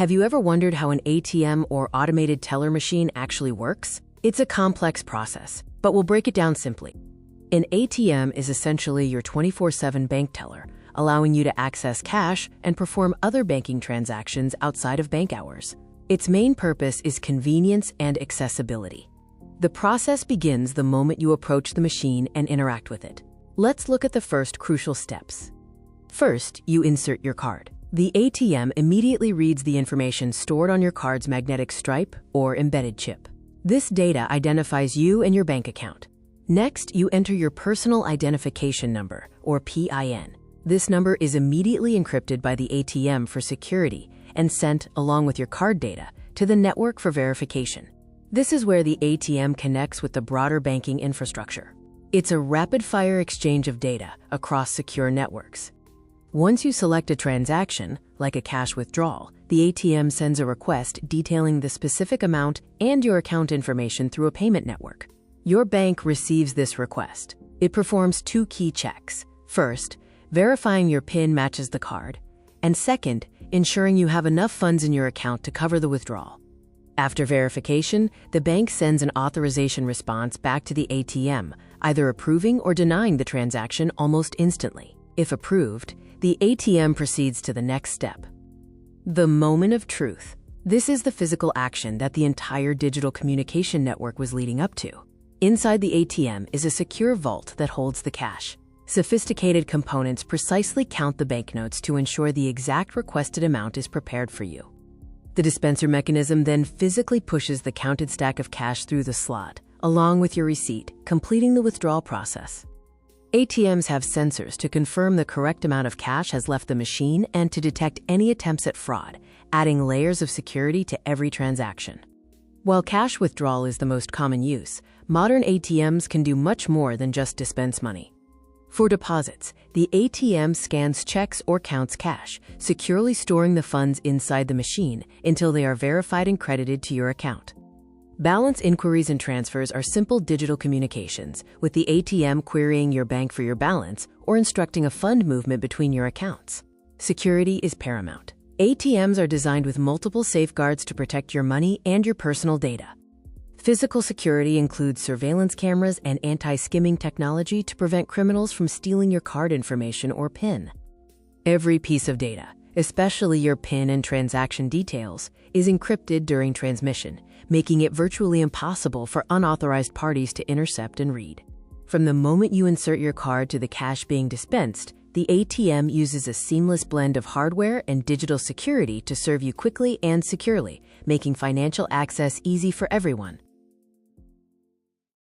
Have you ever wondered how an ATM or automated teller machine actually works? It's a complex process, but we'll break it down simply. An ATM is essentially your 24/7 bank teller, allowing you to access cash and perform other banking transactions outside of bank hours. Its main purpose is convenience and accessibility. The process begins the moment you approach the machine and interact with it. Let's look at the first crucial steps. First, you insert your card. The ATM immediately reads the information stored on your card's magnetic stripe or embedded chip. This data identifies you and your bank account. Next, you enter your personal identification number, or PIN. This number is immediately encrypted by the ATM for security and sent, along with your card data, to the network for verification. This is where the ATM connects with the broader banking infrastructure. It's a rapid-fire exchange of data across secure networks. Once you select a transaction, like a cash withdrawal, the ATM sends a request detailing the specific amount and your account information through a payment network. Your bank receives this request. It performs two key checks. First, verifying your PIN matches the card, and second, ensuring you have enough funds in your account to cover the withdrawal. After verification, the bank sends an authorization response back to the ATM, either approving or denying the transaction almost instantly. If approved, the ATM proceeds to the next step. The moment of truth. This is the physical action that the entire digital communication network was leading up to. Inside the ATM is a secure vault that holds the cash. Sophisticated components precisely count the banknotes to ensure the exact requested amount is prepared for you. The dispenser mechanism then physically pushes the counted stack of cash through the slot, along with your receipt, completing the withdrawal process. ATMs have sensors to confirm the correct amount of cash has left the machine and to detect any attempts at fraud, adding layers of security to every transaction. While cash withdrawal is the most common use, modern ATMs can do much more than just dispense money. For deposits, the ATM scans checks or counts cash, securely storing the funds inside the machine until they are verified and credited to your account. Balance inquiries and transfers are simple digital communications, with the ATM querying your bank for your balance or instructing a fund movement between your accounts. Security is paramount. ATMs are designed with multiple safeguards to protect your money and your personal data. Physical security includes surveillance cameras and anti-skimming technology to prevent criminals from stealing your card information or PIN. Every piece of data, especially your PIN and transaction details, is encrypted during transmission, making it virtually impossible for unauthorized parties to intercept and read. From the moment you insert your card to the cash being dispensed, the ATM uses a seamless blend of hardware and digital security to serve you quickly and securely, making financial access easy for everyone.